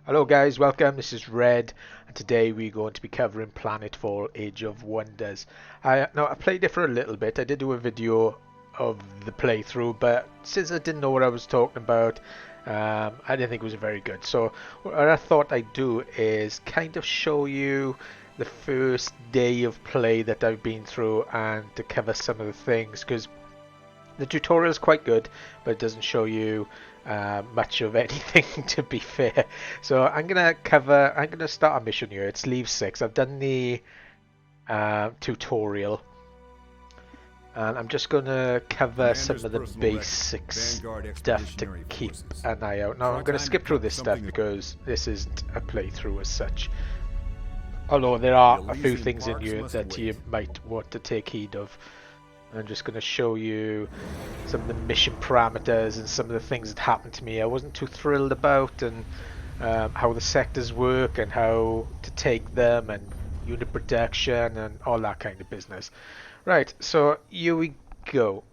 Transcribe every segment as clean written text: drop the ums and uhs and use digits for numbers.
Hello guys, welcome. This is Red, and today we're going to be covering Planetfall Age of Wonders. I played it for a little bit. I did do a video of the playthrough, but since I didn't know what I was talking about, I didn't think it was very good. So what I thought I'd do is kind of show you the first day of play that I've been through and to cover some of the things, because the tutorial is quite good, but it doesn't show you much of anything, to be fair. So I'm gonna start a mission here. It's Leave 6. I've done the tutorial, and I'm just gonna cover some of the basic stuff to keep an eye out. Now I'm gonna skip through this stuff because this isn't a playthrough as such. Although there are a few things in here that you might want to take heed of. I'm just going to show you some of the mission parameters and some of the things that happened to me I wasn't too thrilled about, and how the sectors work and how to take them and unit production and all that kind of business. Right, so here we go.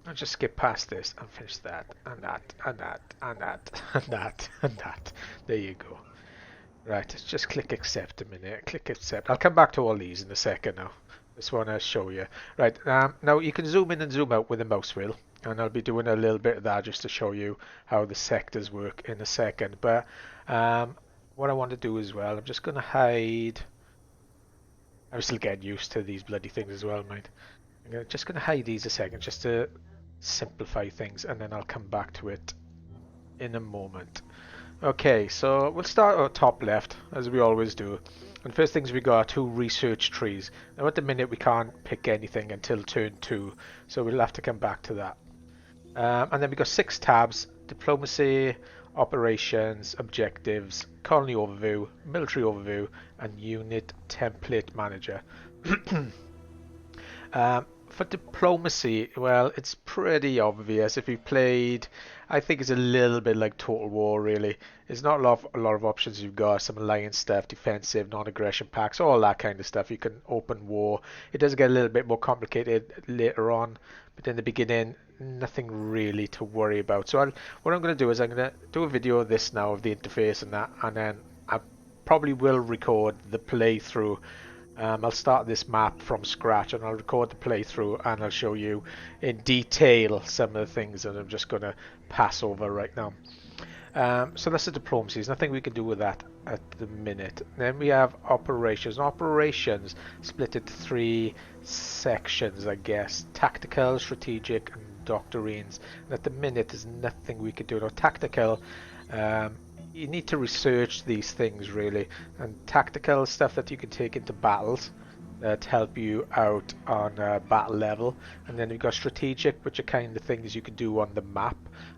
I'll just skip past this and finish that and that and that and that and that and that. There you go. Right, let's just click accept a minute. Click accept. I'll come back to all these in a second now. Just want to show you. Right, now you can zoom in and zoom out with the mouse wheel, and I'll be doing a little bit of that just to show you how the sectors work in a second. But what I want to do as well, I'm just going to hide. I'm still getting used to these bloody things as well, mate. Just going to hide these a second just to simplify things, and then I'll come back to it in a moment. Okay, so we'll start at top left, as we always do. And first things we got are two research trees. Now at the minute we can't pick anything until turn 2, so we'll have to come back to that. And then we got 6 tabs: diplomacy, operations, objectives, colony overview, military overview, and unit template manager. For diplomacy, well, it's pretty obvious. If you played, I think it's a little bit like Total War, really. There's not a lot of options you've got. Some alliance stuff, defensive, non-aggression packs, all that kind of stuff. You can open war. It does get a little bit more complicated later on, but in the beginning, nothing really to worry about. So what I'm going to do is I'm going to do a video of this now, of the interface and that, and then I probably will record the playthrough. I'll start this map from scratch and I'll record the playthrough, and I'll show you in detail some of the things that I'm just going to pass over right now. So that's the diplomacy. There's nothing we can do with that at the minute. Then we have operations. Operations split into 3 sections, I guess: tactical, strategic, and doctrines. And at the minute there's nothing we can do. Now tactical, you need to research these things really, and tactical stuff that you can take into battles that help you out on battle level. And then you've got strategic, which are kind of things you can do on the map,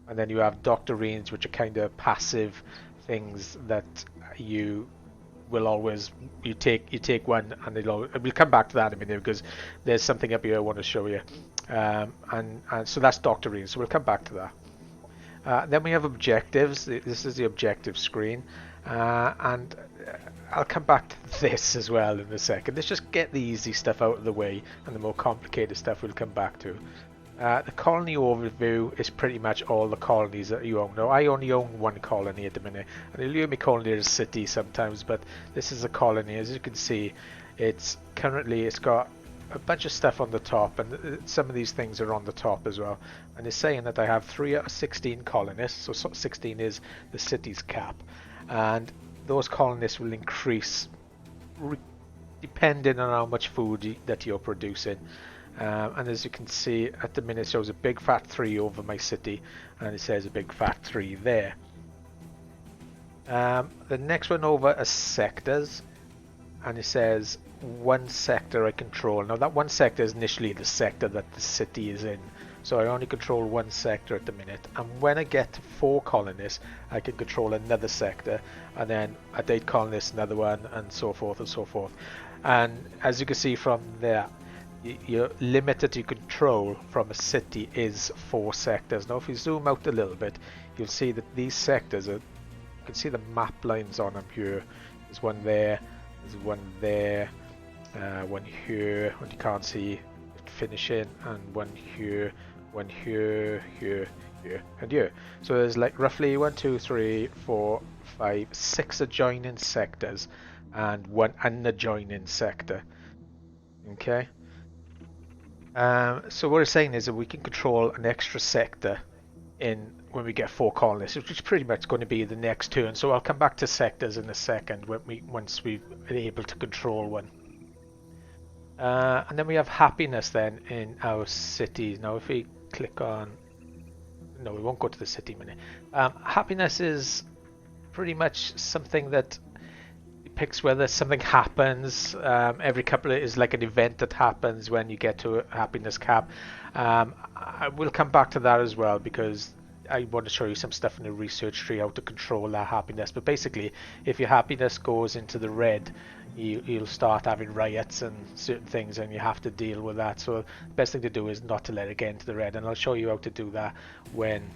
and then you have doctrines, which are kind of passive things that you will always you take one, and we'll come back to that in a minute because there's something up here I want to show you, and so that's doctrines, so we'll come back to that. Then we have objectives. This is the objective screen, and I'll come back to this as well in a second. Let's just get the easy stuff out of the way, and the more complicated stuff we'll come back to. The colony overview is pretty much all the colonies that you own. Now I only own 1 colony at the minute, and you'll hear me calling it a city sometimes, but this is a colony. As you can see, it's got a bunch of stuff on the top, and some of these things are on the top as well. And it's saying that I have 3 out of 16 colonists, so 16 is the city's cap, and those colonists will increase depending on how much food that you're producing. And as you can see at the minute, it shows a big fat 3 over my city, and it says a big fat 3 there. The next one over is sectors, and it says 1 sector I control. Now that 1 sector is initially the sector that the city is in, so I only control 1 sector at the minute, and when I get to 4 colonists I can control another sector, and then at 8 colonists another one, and so forth and so forth. And as you can see from there, your limited you control from a city is 4 sectors. Now if you zoom out a little bit, you'll see that these sectors are, you can see the map lines on them here. There's one there, there's one there, one here, and you can't see it finishing, and one here, one here, here, here, and here. So there's like roughly 1, 2, 3, 4, 5, 6 adjoining sectors, and 1 unadjoining sector. Okay. So what it's saying is that we can control an extra sector in when we get 4 colonists, which is pretty much going to be the next turn. So I'll come back to sectors in a second once we've been able to control one. And then we have happiness then in our cities. Now if we click on, no, we won't go to the city minute. Happiness is pretty much something that picks whether something happens. Every couple is like an event that happens when you get to a happiness cap. I will come back to that as well because I want to show you some stuff in the research tree how to control that happiness. But basically, if your happiness goes into the red, you'll start having riots and certain things, and you have to deal with that. So the best thing to do is not to let it get into the red, and I'll show you how to do that when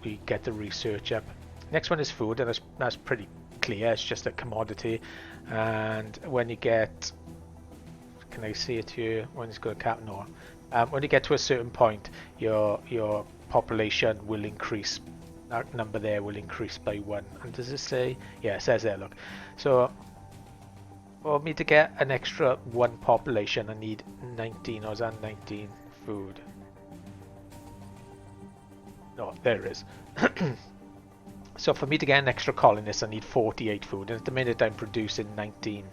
we get the research up. Next one is food, and that's pretty clear. It's just a commodity, and when you get, can I see it here? When it's going to cap? No. When you get to a certain point, your population will increase. That number there will increase by 1. And does it say? Yeah, it says there. Look. So for me to get an extra 1 population, I need 19. Or is that 19 food? No, there it is. So for me to get an extra colonist, I need 48 food, and at the minute I'm producing 19.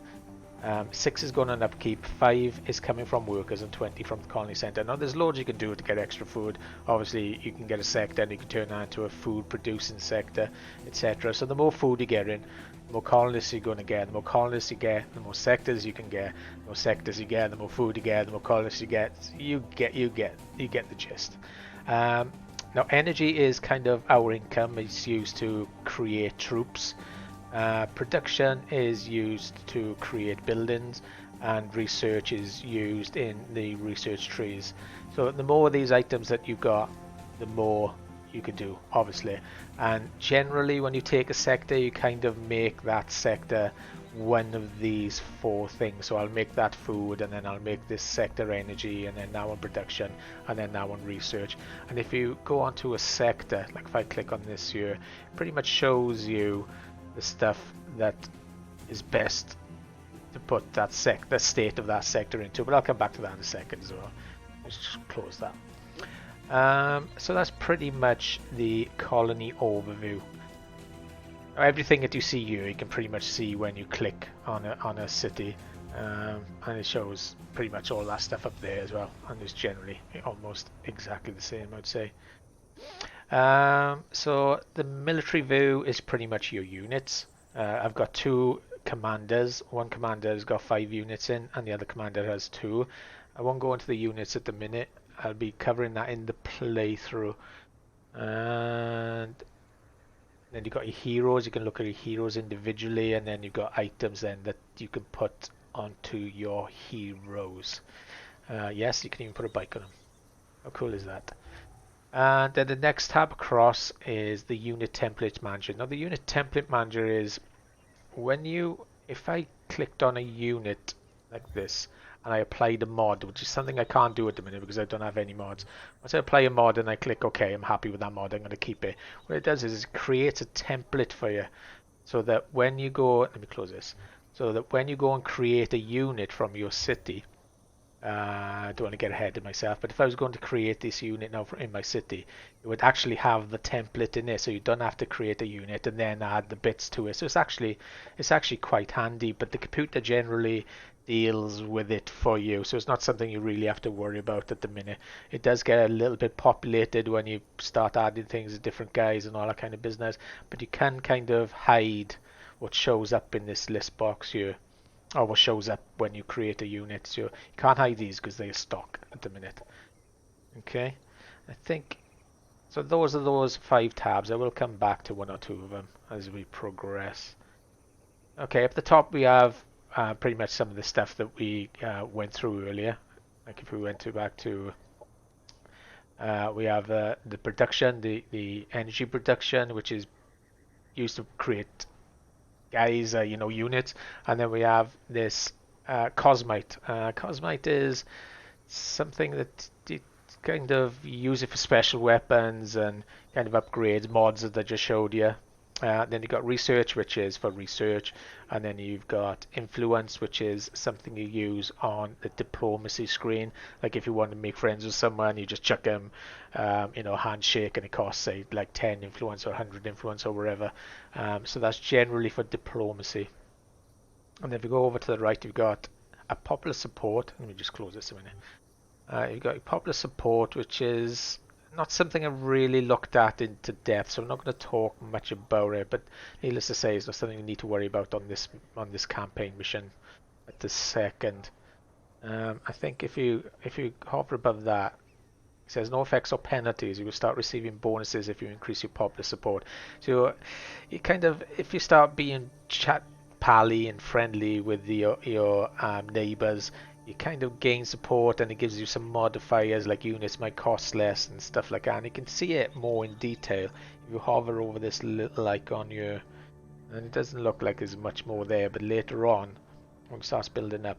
6 is going on upkeep, 5 is coming from workers, and 20 from the colony centre. Now there's loads you can do to get extra food. Obviously you can get a sector and you can turn that into a food producing sector, etc. So the more food you get in, the more colonists you're going to get. The more colonists you get, the more sectors you can get. The more sectors you get, the more food you get. The more colonists you get. You get the gist. Now energy is kind of our income. It's used to create troops. Production is used to create buildings, and research is used in the research trees. So the more of these items that you've got, the more you can do, obviously. And generally when you take a sector, you kind of make that sector one of these 4 things. So I'll make that food, and then I'll make this sector energy, and then now on production, and then now on research. And if you go onto a sector, like if I click on this here, it pretty much shows you the stuff that is best to put that the state of that sector into. But I'll come back to that in a second as well. Let's just close that. So that's pretty much the colony overview. Everything that you see here, you can pretty much see when you click on a city, and it shows pretty much all that stuff up there as well. And it's generally almost exactly the same, I'd say. So the military view is pretty much your units. I've got 2 commanders. One commander has got 5 units in, and the other commander has 2. I won't go into the units at the minute. I'll be covering that in the playthrough. And then you've got your heroes. You can look at your heroes individually, and then you've got items then that you can put onto your heroes. Yes, you can even put a bike on them. How cool is that? And then the next tab across is the unit template manager. Now the unit template manager is if I clicked on a unit like this and I applied a mod, which is something I can't do at the minute because I don't have any mods. Once I apply a mod and I click OK, I'm happy with that mod, I'm going to keep it. What it does is it creates a template for you, so that when you go, let me close this, so that when you go and create a unit from your city, I don't want to get ahead of myself, but if I was going to create this unit now in my city, it would actually have the template in there, so you don't have to create a unit and then add the bits to it. So it's actually quite handy, but the computer generally deals with it for you, so it's not something you really have to worry about at the minute. It does get a little bit populated when you start adding things, different guys and all that kind of business, but you can kind of hide what shows up in this list box here, or what shows up when you create a unit. So you can't hide these because they're stock at the minute. Okay, I think so. Those are those 5 tabs. I will come back to 1 or 2 of them as we progress. Okay, up the top we have pretty much some of the stuff that we went through earlier. Like if we went back to we have the production, the energy production, which is used to create guys, units, and then we have this cosmite. Cosmite is something that you kind of use it for special weapons and kind of upgrades, mods that I just showed you. Then you've got research, which is for research, and then you've got influence, which is something you use on the diplomacy screen. Like if you want to make friends with someone, you just chuck them, handshake, and it costs say like 10 influence or 100 influence or whatever. So that's generally for diplomacy. And then if you go over to the right, you've got a popular support. Let me just close this a minute. You've got popular support, which is not something I've really looked at into depth, so I'm not going to talk much about it. But needless to say, it's not something you need to worry about on this campaign mission at the second. I think if you hover above that, it says no effects or penalties. You will start receiving bonuses if you increase your popular support. So you kind of, if you start being chat pally and friendly with your neighbors, you kind of gain support, and it gives you some modifiers like units might cost less and stuff like that. And you can see it more in detail if you hover over this little icon here, and it doesn't look like there's much more there, but later on when it starts building up,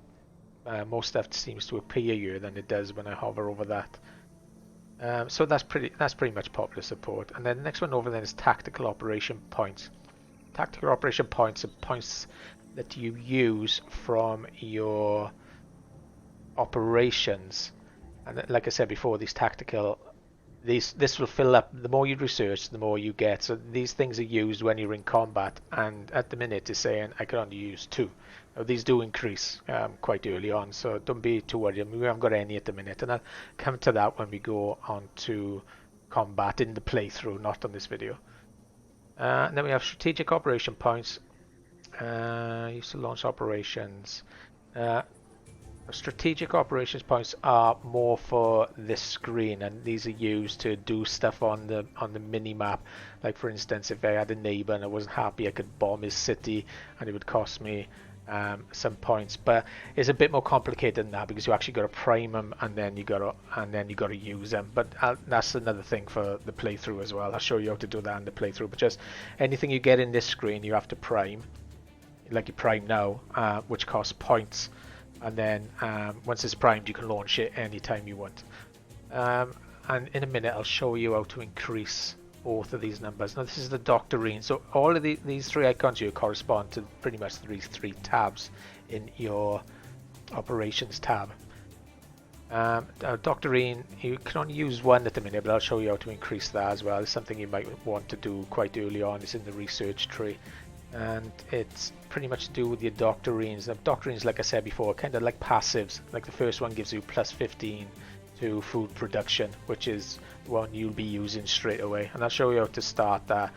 more stuff seems to appear here than it does when I hover over that. So that's pretty much popular support. And then the next one over then is tactical operation points. Tactical operation points are points that you use from your operations, and like I said before, this will fill up. The more you research, the more you get. So these things are used when you're in combat, and at the minute it's saying I can only use 2. Now, these do increase quite early on, so don't be too worried. I mean, we haven't got any at the minute, and I'll come to that when we go on to combat in the playthrough, not on this video. And then we have strategic operation points. Used to launch operations. Strategic operations points are more for this screen, and these are used to do stuff on the mini map. Like for instance, if I had a neighbor and I wasn't happy, I could bomb his city, and it would cost me some points. But it's a bit more complicated than that, because you actually got to prime them, and then you got to use them. But that's another thing for the playthrough as well. I'll show you how to do that in the playthrough. But just anything you get in this screen, you have to prime, like you prime now, which costs points. And then once it's primed, you can launch it anytime you want. And in a minute, I'll show you how to increase both of these numbers. Now, this is the doctrine. So all of these 3 icons here correspond to pretty much these 3 tabs in your operations tab. Doctrine, you can only use 1 at the minute, but I'll show you how to increase that as well. It's something you might want to do quite early on. It's in the research tree. And it's pretty much to do with your doctrines. Now, doctrines, like I said before, are kind of like passives. Like the first one gives you plus 15 to food production, which is one you'll be using straight away. And I'll show you how to start that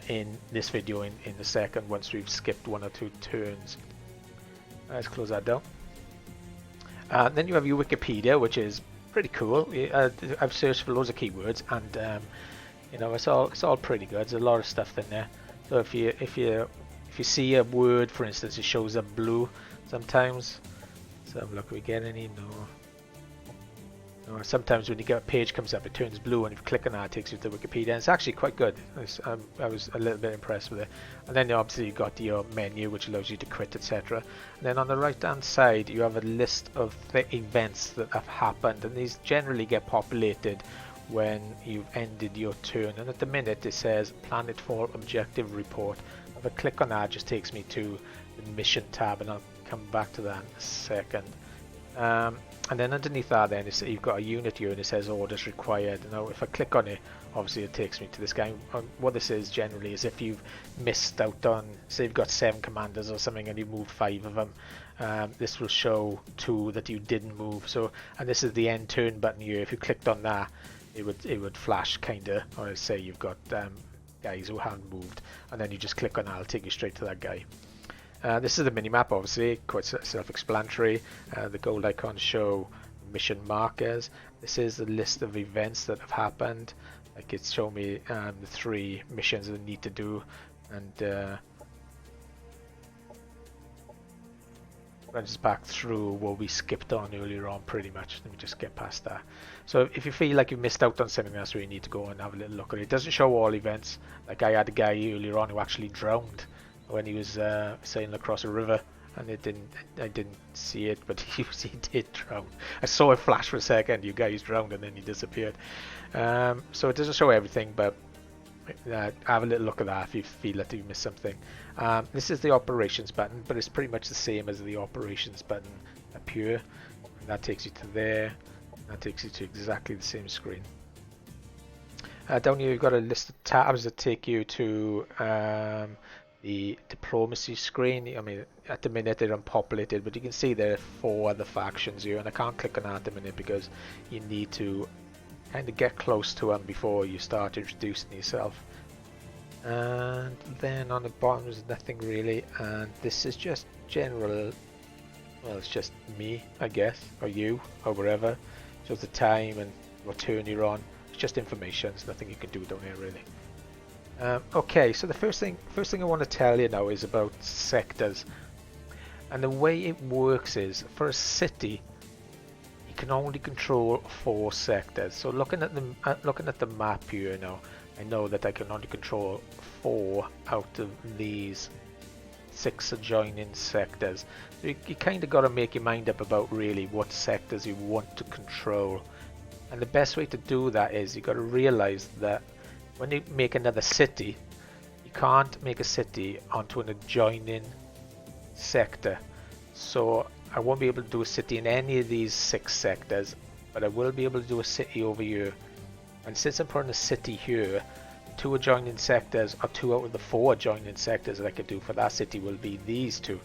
in this video in a second, once we've skipped 1 or 2 turns. Let's close that down. Then you have your Wikipedia, which is pretty cool. I've searched for loads of keywords, and it's all pretty good. There's a lot of stuff in there. So if you see a word, for instance, it shows up blue sometimes. So look, we get any? No. Sometimes when you get a page comes up, it turns blue, and if you click on that, it takes you to Wikipedia. And it's actually quite good. I was a little bit impressed with it. And then obviously you've got your menu, which allows you to quit, etc. And then on the right-hand side, you have a list of the events that have happened, and these generally get populated when you've ended your turn. And at the minute it says Planetfall objective report. If I click on that, it just takes me to the mission tab, and I'll come back to that in a second. And then underneath that, then you've got a unit here, and it says orders required. Now if I click on it, obviously it takes me to this guy. What this is generally is if you've missed out on, say you've got 7 commanders or something and you moved 5 of them, this will show 2 that you didn't move. So, and this is the end turn button here. If you clicked on that, it would flash kinda, or say you've got guys who haven't moved, and then you just click on that, it'll take you straight to that guy. This is the minimap, obviously, quite self-explanatory. The gold icons show mission markers. This is the list of events that have happened. Like it's showing me the 3 missions that I need to do, and runs back through what we skipped on earlier on pretty much. Let me just get past that. So if you feel like you missed out on something, that's where you need to go and have a little look at it. It doesn't show all events. Like I had a guy earlier on who actually drowned when he was sailing across a river, and I didn't see it, but he did drown. I saw it flash for a second, you guys drowned, and then he disappeared. So it doesn't show everything, but Have a little look at that if you feel that you missed something. This is the operations button, but it's pretty much the same as the operations button up here. And that takes you to there. That takes you to exactly the same screen. Down here you've got a list of tabs that take you to the diplomacy screen. I mean, at the minute they're unpopulated, but you can see there are 4 other factions here, and I can't click on that at the minute because you need to kind of get close to them before you start introducing yourself. And then on the bottom is nothing really, and this is just general, well, it's just me, I guess, or you, or wherever. So the time and what turn you're on. It's just information. There's nothing you can do down here really. Okay, so the first thing I want to tell you now is about sectors, and the way it works is for a city you can only control 4 sectors. So looking at the map here now, I know that I can only control 4 out of these 6 adjoining sectors. So you kind of got to make your mind up about really what sectors you want to control. And the best way to do that is you got to realize that when you make another city, you can't make a city onto an adjoining sector. So I won't be able to do a city in any of these 6 sectors, but I will be able to do a city over here. And since I'm putting a city here, 2 adjoining sectors, or 2 out of the 4 adjoining sectors that I could do for that city will be these 2.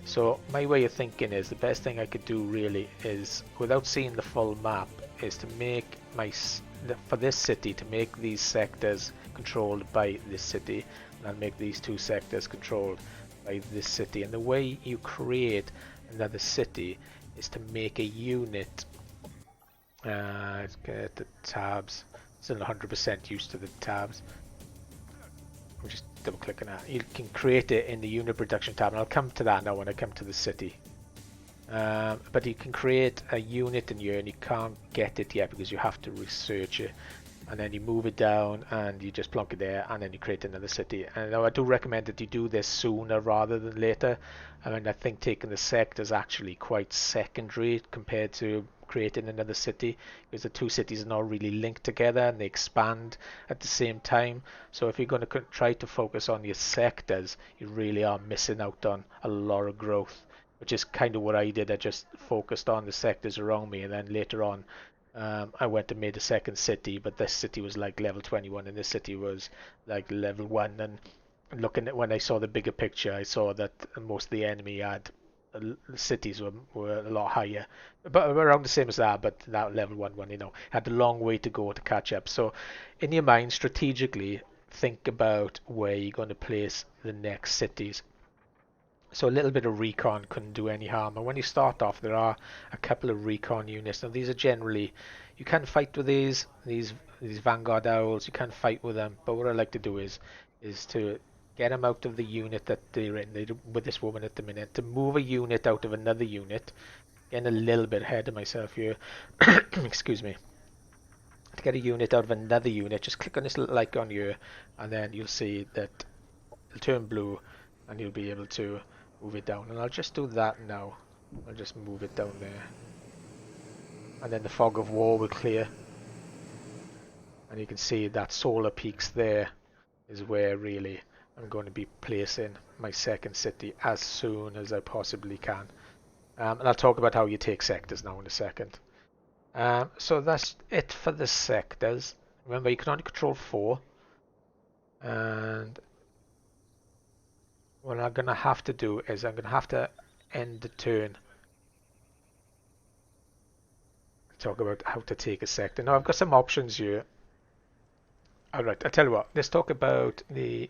So my way of thinking is the best thing I could do really is, without seeing the full map, is to make for this city, to make these sectors controlled by this city, and I'll make these 2 sectors controlled by this city. And the way you create another city is to make a unit. Let's get the tabs. Still 100% used to the tabs. I'm just double clicking that. You can create it in the unit production tab, and I'll come to that now when I come to the city. But you can create a unit in here, and you can't get it yet because you have to research it, and then you move it down and you just plonk it there, and then you create another city. And now I do recommend that you do this sooner rather than later. I mean, I think taking the sector is actually quite secondary compared to creating another city, because the 2 cities are not really linked together and they expand at the same time. So if you're going to try to focus on your sectors, you really are missing out on a lot of growth, which is kind of what I did. I just focused on the sectors around me, and then later on I went and made a second city, but this city was like level 21 and this city was like level 1. And looking at, when I saw the bigger picture, I saw that most of the enemy had cities were a lot higher, but around the same as that, but that level 1 you know, had a long way to go to catch up. So in your mind, strategically think about where you're going to place the next cities. So a little bit of recon couldn't do any harm. And when you start off, there are a couple of recon units. Now these are generally, you can fight with these Vanguard Owls. You can fight with them, but what I like to do is to get them out of the unit that they're in. With this woman at the minute, to move a unit out of another unit. Getting a little bit ahead of myself here. Excuse me. To get a unit out of another unit, just click on this little icon here, and then you'll see that it'll turn blue, and you'll be able to move it down. And I'll just do that now. I'll just move it down there, and then the fog of war will clear, and you can see that solar peaks there is where really I'm going to be placing my second city as soon as I possibly can. And I'll talk about how you take sectors now in a second. So that's it for the sectors. Remember, you can only control 4, and what I'm going to have to do is I'm going to have to end the turn. Talk about how to take a sector. Now I've got some options here. Alright, I'll tell you what, let's talk about the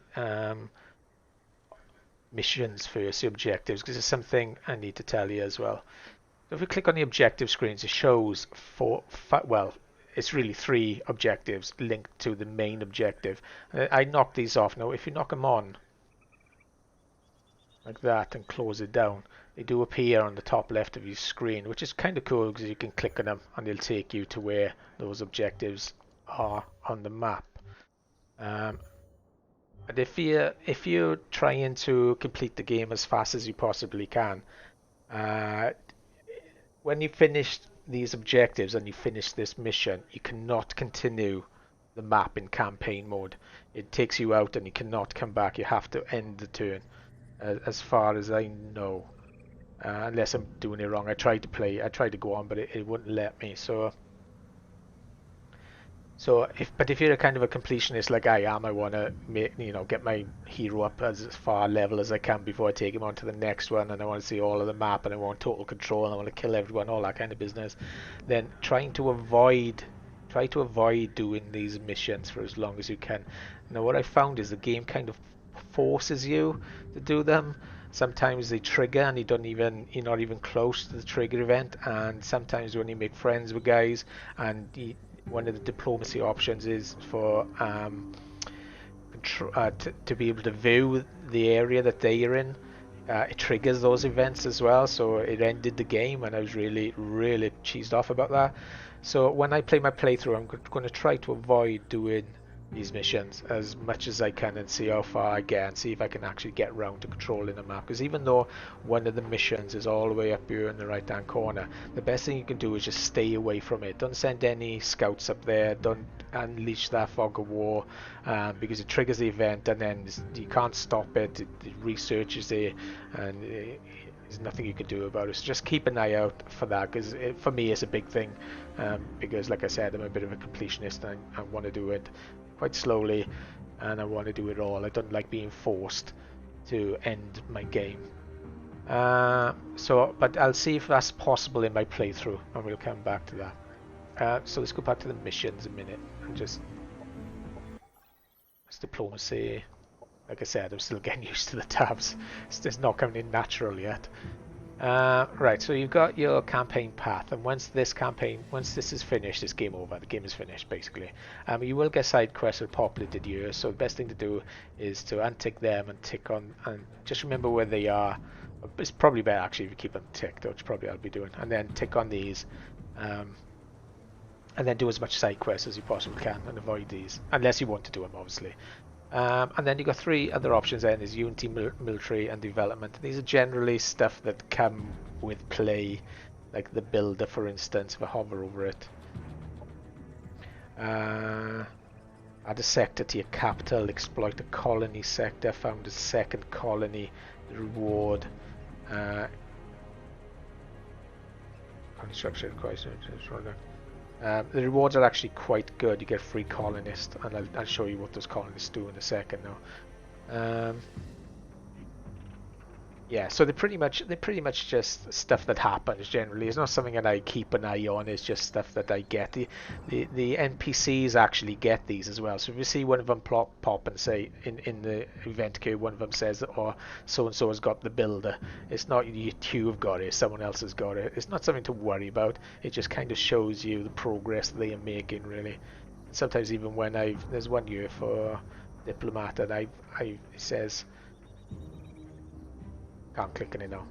missions first, the objectives, because there's something I need to tell you as well. If we click on the objective screens, it shows well, it's really 3 objectives linked to the main objective. I knock these off. Now if you knock them on like that and close it down, they do appear on the top left of your screen, which is kind of cool because you can click on them and they'll take you to where those objectives are on the map. And if you're trying to complete the game as fast as you possibly can, when you finish these objectives and you finish this mission, you cannot continue the map in campaign mode. It takes you out and you cannot come back. You have to end the turn, as far as I know. Unless I'm doing it wrong. I tried to go on, but it wouldn't let me. So if you're a kind of a completionist like I am, I want to get my hero up as far level as I can before I take him on to the next one, and I want to see all of the map, and I want total control, and I want to kill everyone, all that kind of business. Then try to avoid doing these missions for as long as you can. Now what I found is the game kind of forces you to do them. Sometimes they trigger and you're not even close to the trigger event, and sometimes when you make friends with guys and one of the diplomacy options is for to be able to view the area that they are in. It triggers those events as well, so it ended the game, and I was really, really cheesed off about that. So when I play my playthrough, I'm going to try to avoid doing these missions as much as I can and see how far I get and see if I can actually get around to controlling the map. Because even though one of the missions is all the way up here in the right hand corner, the best thing you can do is just stay away from it. Don't send any scouts up there. Don't unleash that fog of war, because it triggers the event and then you can't stop it. It researches it, and there's nothing you can do about it. So just keep an eye out for that, because for me it's a big thing, because like I said, I'm a bit of a completionist and I want to do it quite slowly, and I want to do it all. I don't like being forced to end my game. But I'll see if that's possible in my playthrough, and we'll come back to that. So let's go back to the missions a minute and just diplomacy. Like I said, I'm still getting used to the tabs. It's not coming in natural yet. Right, so you've got your campaign path, and once this is finished, it's game over. The game is finished, basically. You will get side quests that populated here, so the best thing to do is to untick them and tick on, and just remember where they are. It's probably better actually if you keep them ticked, which probably I'll be doing, and then tick on these, and then do as much side quests as you possibly can, and avoid these, unless you want to do them, obviously. And then you've got three other options then, is Unity, Military and Development. These are generally stuff that come with play, like the builder, for instance. If I hover over it, add a sector to your capital, exploit a colony sector, found a second colony, reward, construction question. The rewards are actually quite good. You get free colonists, and I'll show you what those colonists do in a second now. Yeah, so they're pretty much just stuff that happens generally. It's not something that I keep an eye on. It's just stuff that I get. The NPCs actually get these as well. So if you see one of them pop and say in the event queue, one of them says, "Or so and so has got the builder." It's not you have got it. Someone else has got it. It's not something to worry about. It just kind of shows you the progress they are making, really. Sometimes even when there's one year for diplomat, and it says. Can't click on it now.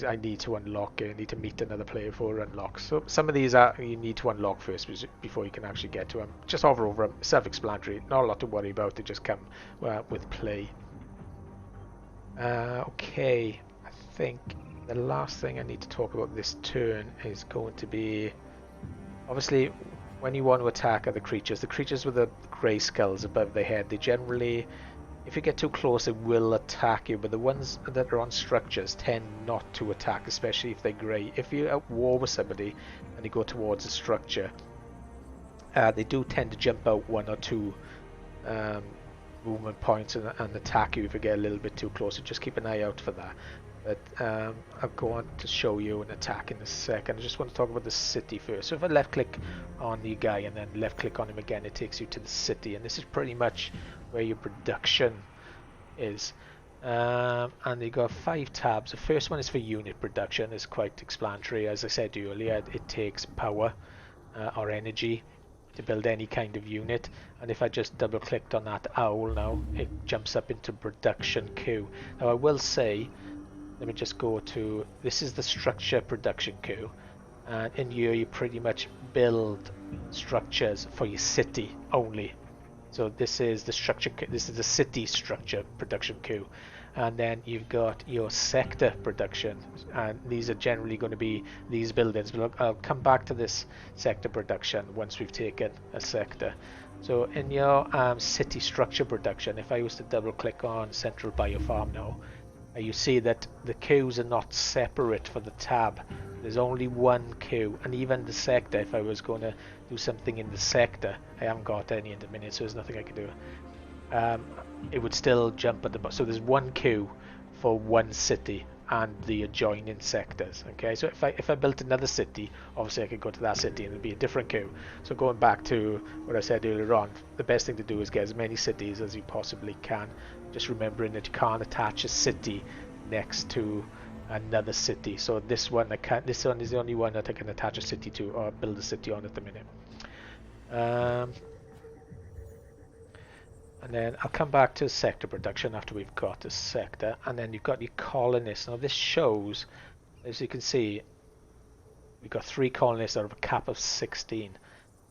I need to unlock it. I need to meet another player for unlock. So some of these you need to unlock first before you can actually get to them. Just hover over them. Self-explanatory. Not a lot to worry about. They just come with play. Okay. I think the last thing I need to talk about this turn is going to be, obviously, when you want to attack other creatures, the creatures with the grey skulls above their head, they generally, if you get too close, it will attack you, but the ones that are on structures tend not to attack, especially if they're grey. If you're at war with somebody and you go towards a structure, they do tend to jump out one or two movement points and attack you if you get a little bit too close. So just keep an eye out for that. But I'll go on to show you an attack in a second. I just want to talk about the city first. So if I left click on the guy and then left click on him again, it takes you to the city, and this is pretty much where your production is. And you got 5 tabs. The first one is for unit production. It's quite explanatory. As I said earlier, it takes power or energy to build any kind of unit, and if I just double clicked on that owl now, it jumps up into production queue. Now I will say, let me just go to, this is the structure production queue, and in here you pretty much build structures for your city only. So this is the structure, this is the city structure production queue, and then you've got your sector production, and these are generally going to be these buildings. But I'll come back to this sector production once we've taken a sector. So in your city structure production, if I was to double click on Central Biofarm now, you see that the queues are not separate for the tab. There's only one queue, and even the sector, if I was going to do something in the sector, I haven't got any in the minute, so there's nothing I can do. Um, it would still jump at the bottom. So there's one queue for one city and the adjoining sectors. Okay, so if I built another city, obviously I could go to that city and it'd be a different queue. So going back to what I said earlier on, the best thing to do is get as many cities as you possibly can. Just remembering that you can't attach a city next to another city. So this one I can't. This one is the only one that I can attach a city to or build a city on at the minute. And then I'll come back to sector production after we've got a sector, and then you've got your colonists. Now this shows, as you can see, we've got 3 colonists out of a cap of 16,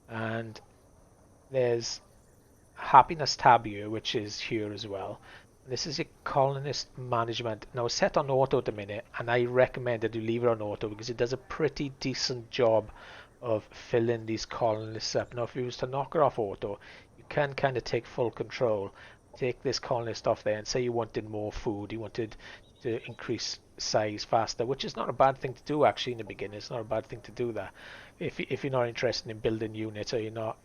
and there's happiness tab here, which is here as well. This is your colonist management. Now it's set on auto at the minute, and I recommend that you leave it on auto because it does a pretty decent job of filling these colonists up. Now if you was to knock it off auto, you can kind of take full control. Take this colonist off there and say you wanted more food, you wanted to increase size faster, which is not a bad thing to do actually in the beginning. It's not a bad thing to do that. If you're not interested in building units or you're not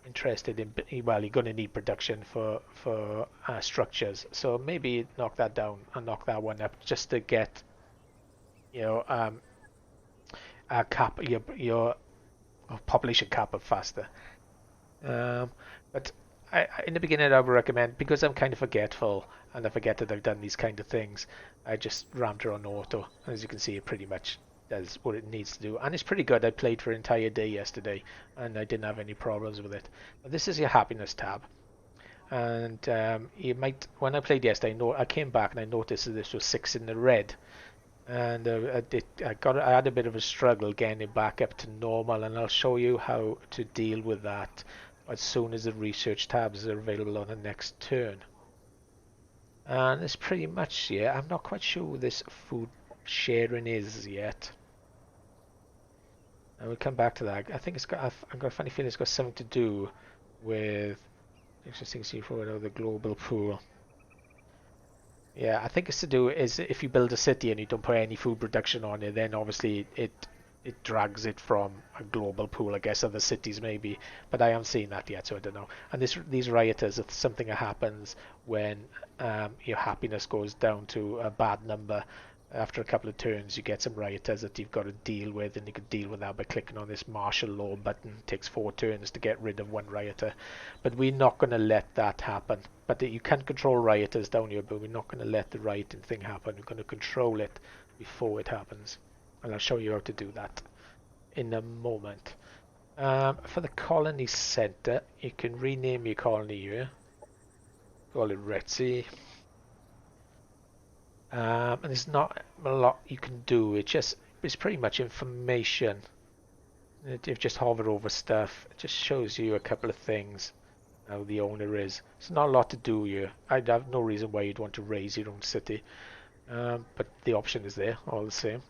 interested in, well, you're going to need production for structures, so maybe knock that down and knock that one up just to get, you know, cap your population cap up faster. But in the beginning I would recommend, because I'm kind of forgetful and I forget that I've done these kind of things, I just rammed it on auto. As you can see, it pretty much does what it needs to do, and it's pretty good. I played for an entire day yesterday and I didn't have any problems with it. But this is your happiness tab, and you might, when I played yesterday, I came back and I noticed that this was 6 in the red, and I had a bit of a struggle getting it back up to normal, and I'll show you how to deal with that as soon as the research tabs are available on the next turn. And it's pretty much, yeah, I'm not quite sure what this food sharing is yet. And we'll come back to that. I think it's got, I've got a funny feeling it's got something to do with interesting C4, the global pool. Yeah, I think it's to do is if you build a city and you don't put any food production on it, then obviously it drags it from a global pool, I guess, other cities maybe, but I haven't seen that yet, so I don't know. And these rioters, it's something that happens when your happiness goes down to a bad number. After a couple of turns, you get some rioters that you've got to deal with, and you can deal with that by clicking on this martial law button. It takes 4 turns to get rid of one rioter, but we're not going to let that happen. But you can control rioters down here, but we're not going to let the rioting thing happen. We're going to control it before it happens, and I'll show you how to do that in a moment. For the colony center, you can rename your colony here. Call it Redxi. And there's not a lot you can do. It's pretty much information. If you just hover over stuff, it just shows you a couple of things. How the owner is. It's not a lot to do here. I'd have no reason why you'd want to raise your own city, but the option is there all the same.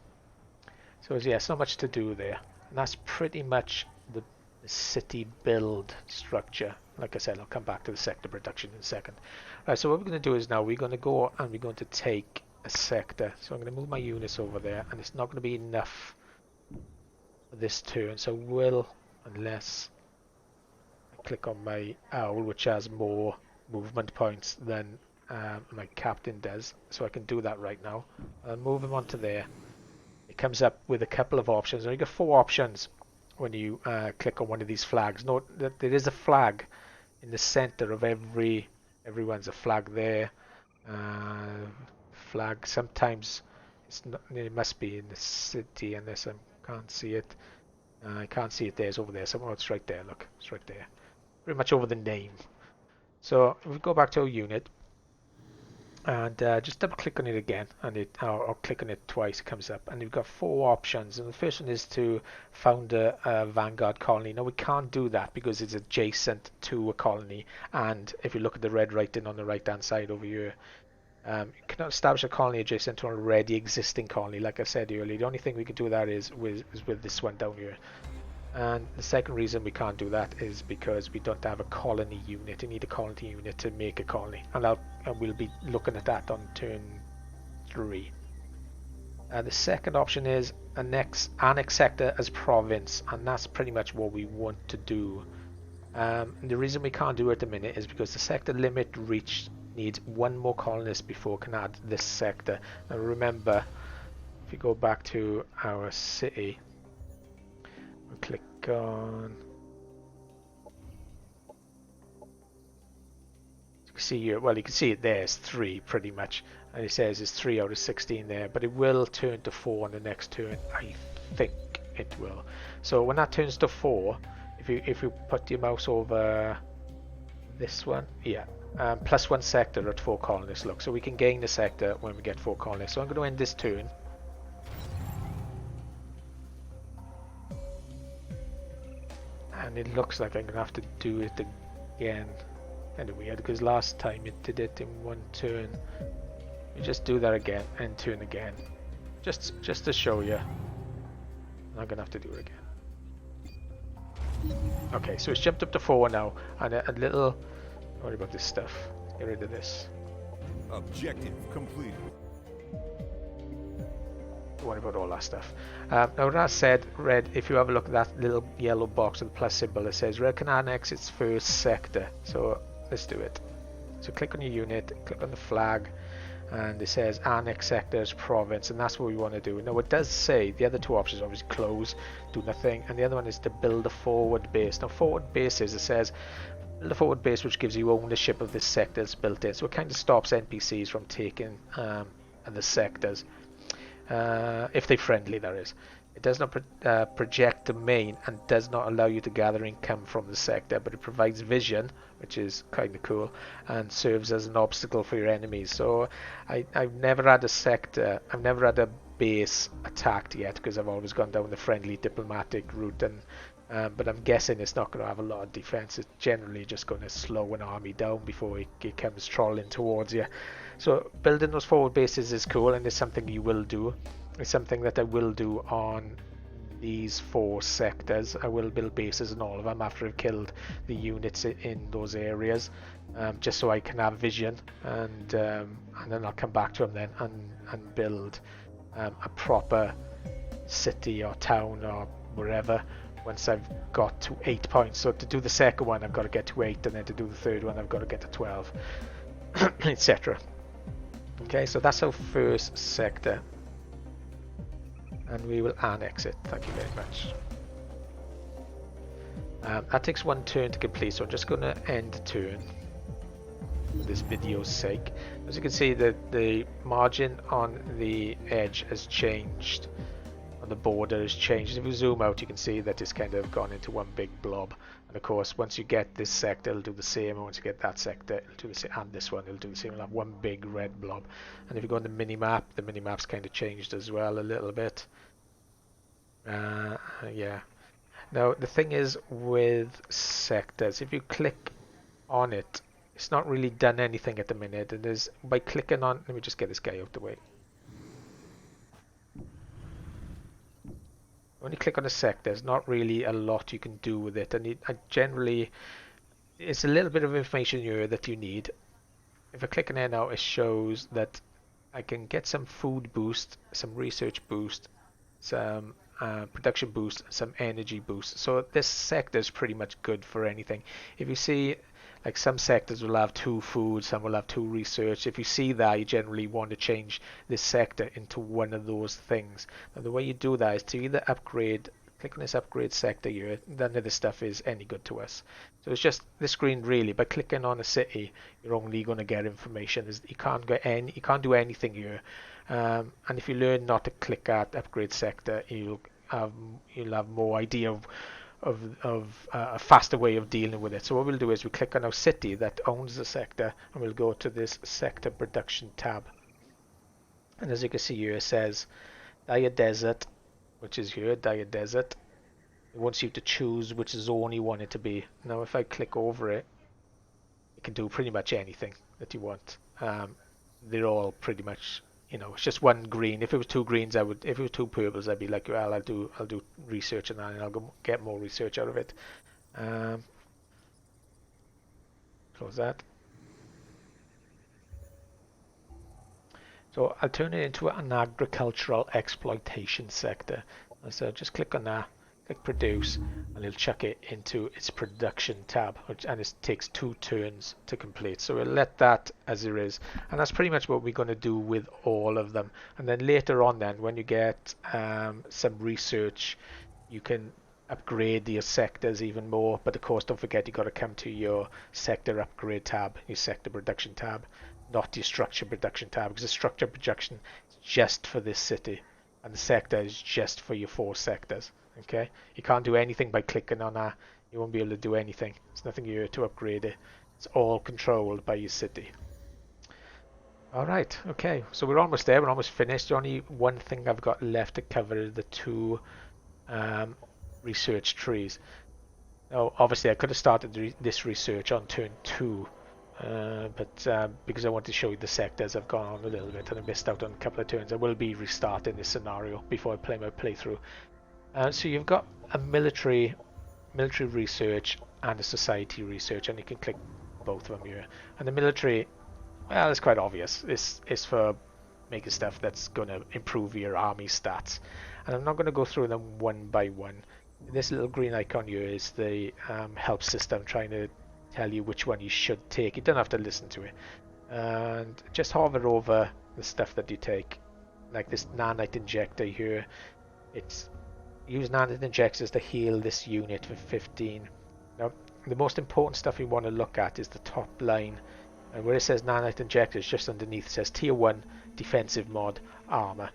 So yeah, it's not much to do there. And that's pretty much the city build structure. Like I said, I'll come back to the sector production in a second. Right, so what we're going to do is now we're going to go and we're going to take a sector. So I'm going to move my units over there, and it's not going to be enough for this turn. So unless I click on my owl, which has more movement points than my captain does. So I can do that right now. I'll move him onto there. It comes up with a couple of options. Now you get 4 options when you click on one of these flags. Note that there is a flag in the center of everyone's a flag there. Flag sometimes it must be in the city unless I can't see it. I can't see it there. It's over there somewhere. It's right there. Look, it's right there. Pretty much over the name. So if we go back to our unit and just double click on it again, and or click on it twice, it comes up, and you've got 4 options. And the first one is to found a vanguard colony. Now we can't do that because it's adjacent to a colony, and if you look at the red writing on the right hand side over here, you cannot establish a colony adjacent to an already existing colony. Like I said earlier, the only thing we can do that is with this one down here. And the second reason we can't do that is because we don't have a colony unit. You need a colony unit to make a colony, and we'll be looking at that on turn 3. The second option is annex sector as province, and that's pretty much what we want to do. The reason we can't do it at the minute is because the sector limit reached needs one more colonist before it can add this sector. Now remember, if you go back to our city, we'll click on, you can see here, well, you can see it there is 3 pretty much, and it says it's 3 out of 16 there, but it will turn to 4 on the next turn. I think it will. So when that turns to 4, if you put your mouse over this one, yeah, plus 1 sector at 4 colonists. Look, so we can gain the sector when we get 4 colonists. So I'm going to end this turn. And it looks like I'm going to have to do it again. Kind of weird, because last time it did it in 1 turn. You just do that again and turn again. Just to show you. I'm going to have to do it again. Okay, so it's jumped up to 4 now, and a little. Don't worry about this stuff. Get rid of this. Objective completed. Don't worry about all that stuff. Now, that said, Red, if you have a look at that little yellow box with the plus symbol, it says Red can annex its first sector. So let's do it. So click on your unit, click on the flag, and it says annex sectors province, and that's what we want to do. Now it does say the other 2 options, obviously close, do nothing, and the other one is to build a forward base. Now forward bases, it says build a forward base which gives you ownership of this sector that's built in, so it kind of stops NPCs from taking the sectors, if they're friendly, that is. It does not project domain and does not allow you to gather income from the sector, but it provides vision, which is kind of cool, and serves as an obstacle for your enemies. So I've never had a sector, I've never had a base attacked yet, because I've always gone down the friendly diplomatic route, and but I'm guessing it's not going to have a lot of defense. It's generally just going to slow an army down before it comes trolling towards you. So building those forward bases is cool, and it's something you will do. It's something that I will do on these 4 sectors. I will build bases in all of them after I've killed the units in those areas, just so I can have vision, and then I'll come back to them then and build a proper city or town or wherever once I've got to 8 points. So to do the second one I've got to get to 8, and then to do the third one I've got to get to 12, etc. Okay, so that's our first sector, and we will annex it. Thank you very much. That takes 1 turn to complete, so I'm just going to end turn for this video's sake. As you can see, the margin on the edge has changed, on the border has changed. If you zoom out, you can see that it's kind of gone into one big blob. And of course, once you get this sector, it'll do the same. And once you get that sector, it'll do the same. And this one, it'll do the same. It'll have one big red blob. And if you go on the mini-map, the mini-map's kind of changed as well a little bit. Yeah. Now, the thing is with sectors, if you click on it, it's not really done anything at the minute. And there's, by clicking on, let me just get this guy out the way. When you click on a sector, there's not really a lot you can do with it, and generally it's a little bit of information here that you need. If I click on there now, it shows that I can get some food boost, some research boost, some production boost, some energy boost. So this sector is pretty much good for anything. If you see, like, some sectors will have 2 food, some will have 2 research. If you see that, you generally want to change this sector into one of those things. And the way you do that is to either upgrade, click on this upgrade sector here, none of this stuff is any good to us. So it's just this screen really. By clicking on a city, you're only going to get information. You can't do anything here. And if you learn not to click at upgrade sector, you'll have more idea of a faster way of dealing with it. So what we'll do is we click on our city that owns the sector, and we'll go to this sector production tab. And as you can see here, it says Dire Desert, which is here, Dire Desert. It wants you to choose which zone you want it to be. Now if I click over it, you can do pretty much anything that you want. They're all pretty much you know, it's just one green. If it was two greens, I would. If it was two purples, I'd be like, well, I'll do research on that, and I'll get more research out of it. Um, Close that. So I'll turn it into an agricultural exploitation sector. So just click on that, click produce, and it'll chuck it into its production tab, and it takes 2 turns to complete. So we'll let that as it is, and that's pretty much what we're going to do with all of them. And then later on, then when you get some research, you can upgrade your sectors even more. But of course, don't forget you got to come to your sector upgrade tab, your sector production tab, not your structure production tab, because the structure production is just for this city and the sector is just for your 4 sectors. Okay, you can't do anything by clicking on that. You won't be able to do anything. There's nothing here to upgrade it. It's all controlled by your city. Alright, okay, so we're almost there, we're almost finished. The only one thing I've got left to cover is the 2 research trees. Now obviously I could have started this research on turn 2, but because I want to show you the sectors, I've gone on a little bit and I missed out on a couple of turns. I will be restarting this scenario before I play my playthrough. So you've got a military research and a society research, and you can click both of them here. And the military, well, it's quite obvious. It's for making stuff that's going to improve your army stats. And I'm not going to go through them one by one. This little green icon here is the help system trying to tell you which one you should take. You don't have to listen to it. And just hover over the stuff that you take. Like this nanite injector here. It's use nanite injectors to heal this unit for 15. Now, the most important stuff you want to look at is the top line. And where it says nanite injectors, just underneath it says tier 1 defensive mod armor.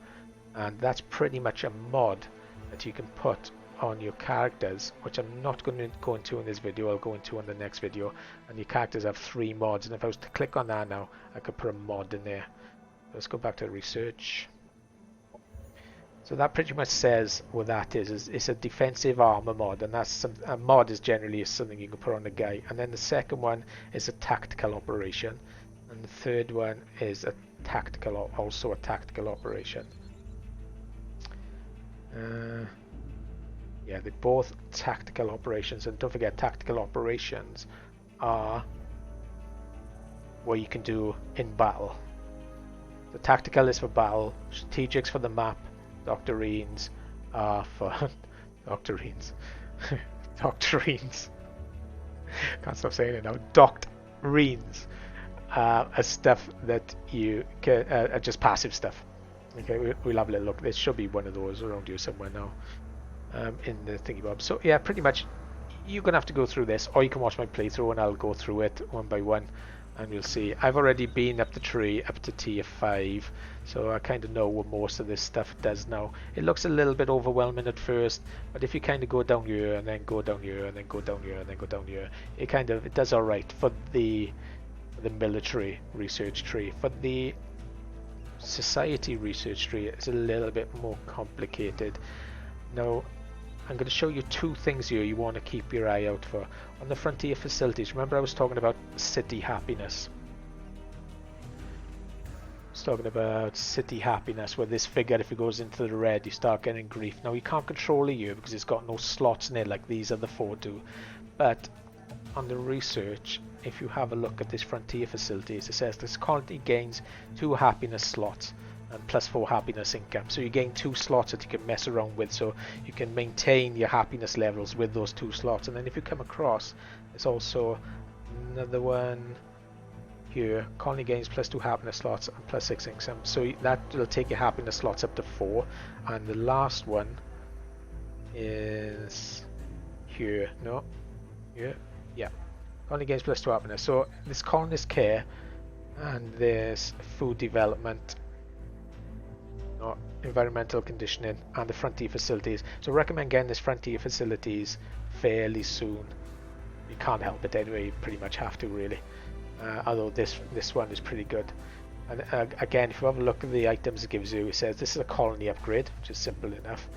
And that's pretty much a mod that you can put on your characters, which I'm not going to go into in this video. I'll go into in the next video. And your characters have 3 mods, and if I was to click on that now, I could put a mod in there. Let's go back to research. So that pretty much says what that is. It's a defensive armor mod, and that's a mod is generally something you can put on a guy. And then the second one is a tactical operation, and the third one is also a tactical operation. Yeah, they're both tactical operations, and don't forget, tactical operations are what you can do in battle. The tactical is for battle, strategics for the map, doctrines are for doctrines. Doctrines. Can't stop saying it now. Doctrines are stuff that you can, are just passive stuff. Okay, we'll have a little look. There should be one of those around here somewhere now. In the thingy bob. So yeah, pretty much you're gonna have to go through this, or you can watch my playthrough and I'll go through it one by one, and you'll see. I've already been up the tree up to tier 5, so I kind of know what most of this stuff does now. It looks a little bit overwhelming at first, but if you kind of go down here and then go down here and then go down here and then go down here, it does all right for the military research tree. For the society research tree, it's a little bit more complicated. Now I'm going to show you 2 things here you want to keep your eye out for. On the frontier facilities, remember I was talking about city happiness. I was talking about city happiness, where this figure, if it goes into the red, you start getting grief. Now you can't control it here because it's got no slots in it like these other 4 do. But on the research, if you have a look at this frontier facilities, it says this colony gains 2 happiness slots and plus 4 happiness income. So you gain 2 slots that you can mess around with, so you can maintain your happiness levels with those 2 slots. And then if you come across, there's also another one here. Colony gains plus 2 happiness slots and plus 6 income. So that will take your happiness slots up to 4. And the last one is here. No, here, yeah. Colony gains plus 2 happiness. So this colonist care and this food development, environmental conditioning, and the frontier facilities. So I recommend getting this frontier facilities fairly soon. You can't help it anyway, you pretty much have to really. Although this one is pretty good. And again, if you have a look at the items it gives you, it says this is a colony upgrade, which is simple enough.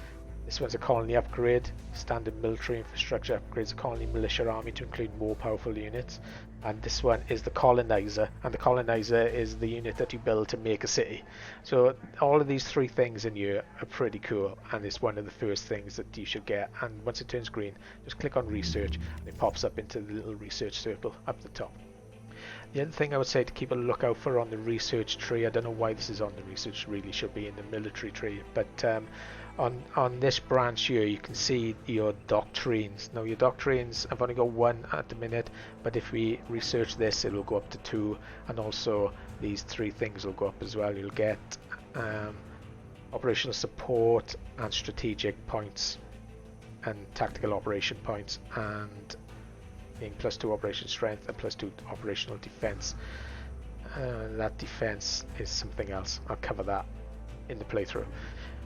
This one's a colony upgrade, standard military infrastructure upgrades a colony militia army to include more powerful units. And this one is the colonizer, and the colonizer is the unit that you build to make a city. So all of these three things in here are pretty cool, and it's one of the first things that you should get. And once it turns green, just click on research, and it pops up into the little research circle up the top. The other thing I would say to keep a lookout for on the research tree, I don't know why this is on the research, really should be in the military tree, but on this branch here you can see your doctrines. Now your doctrines, I've only got one at the minute, but if we research this it will go up to 2, and also these 3 things will go up as well. You'll get operational support and strategic points and tactical operation points, and being +2 operation strength and +2 operational defense. That defense is something else. I'll cover that in the playthrough.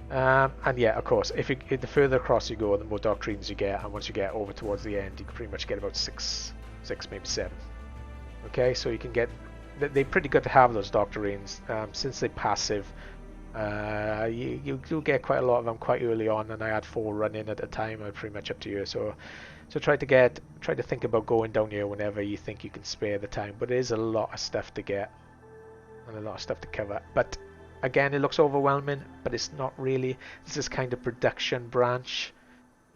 And yeah, of course, if the further across you go, the more doctrines you get, and once you get over towards the end, you can pretty much get about 6, maybe 7. Okay, so you can get. They're pretty good to have those doctrines, since they're passive. You do get quite a lot of them quite early on, and I had 4 running at a time. I'm pretty much up to you. So try to think about going down here whenever you think you can spare the time. But it is a lot of stuff to get and a lot of stuff to cover. But again, it looks overwhelming, but it's not really. This is kind of production branch.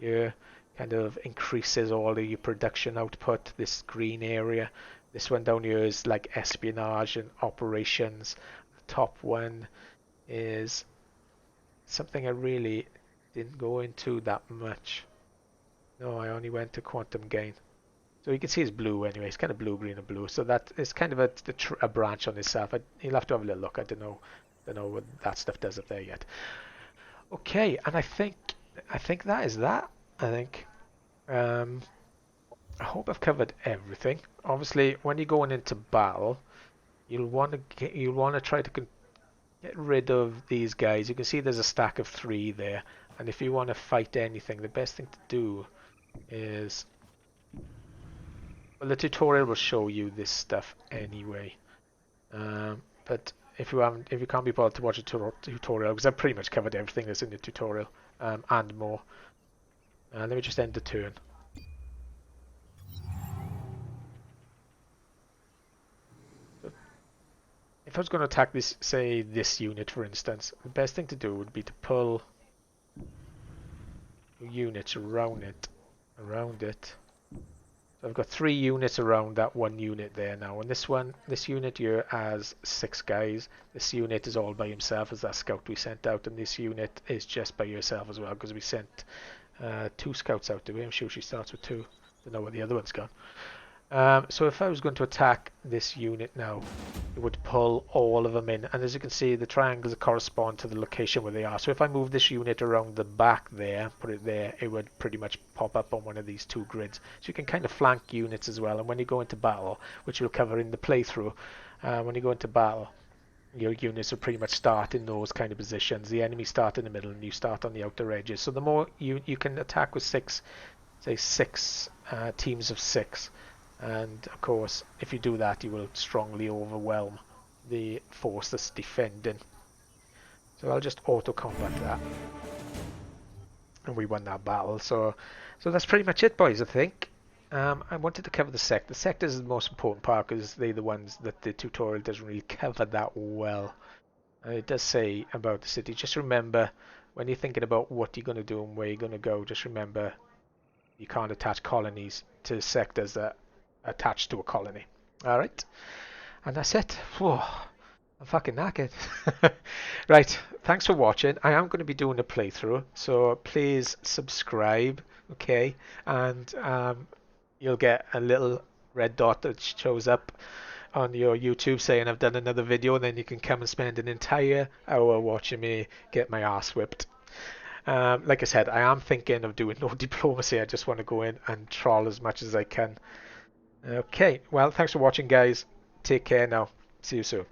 Yeah, kind of increases all of your production output. This green area. This one down here is like espionage and operations. The top one is something I really didn't go into that much. No, I only went to quantum gain. So you can see it's blue anyway. It's kind of blue, green, and blue. So that is kind of a branch on itself. You'll have to have a little look. I don't know what that stuff does up there yet. Okay, and I think that is that. I think. I hope I've covered everything. Obviously, when you're going into battle, you'll want to try to get rid of these guys. You can see there's a stack of 3 there, and if you want to fight anything, the best thing to do is, well, the tutorial will show you this stuff anyway. But if you can't be bothered to watch a tutorial, because I've pretty much covered everything that's in the tutorial, and more. Let me just end the turn. If I was going to attack this unit, for instance, the best thing to do would be to pull units around it. So I've got 3 units around that one unit there now, and this unit here has 6 guys. This unit is all by himself as that scout we sent out, and this unit is just by yourself as well, because we sent 2 scouts out. I'm sure she starts with 2. Don't know where the other one's gone. So if I was going to attack this unit now, it would pull all of them in, and as you can see, the triangles correspond to the location where they are. So if I move this unit around the back there, put it there, it would pretty much pop up on one of these 2 grids. So you can kind of flank units as well, and when you go into battle, which we'll cover in the playthrough, when you go into battle, your units will pretty much start in those kind of positions. The enemy start in the middle, and you start on the outer edges. So the more you can attack with 6 teams of 6. And of course, if you do that, you will strongly overwhelm the force that's defending. So I'll just auto combat that, and we won that battle. So that's pretty much it, boys. I think I wanted to cover the sector. The sectors is the most important part, because they're the ones that the tutorial doesn't really cover that well. It does say about the city. Just remember, when you're thinking about what you're going to do and where you're going to go, just remember you can't attach colonies to sectors that attached to a colony. Alright, and that's it. Whoa, I'm fucking knackered. Right, thanks for watching. I am going to be doing a playthrough, so please subscribe, okay, and you'll get a little red dot that shows up on your YouTube saying I've done another video, and then you can come and spend an entire hour watching me get my ass whipped. Like I said, I am thinking of doing no diplomacy. I just want to go in and troll as much as I can. Okay, well, thanks for watching, guys. Take care now. See you soon.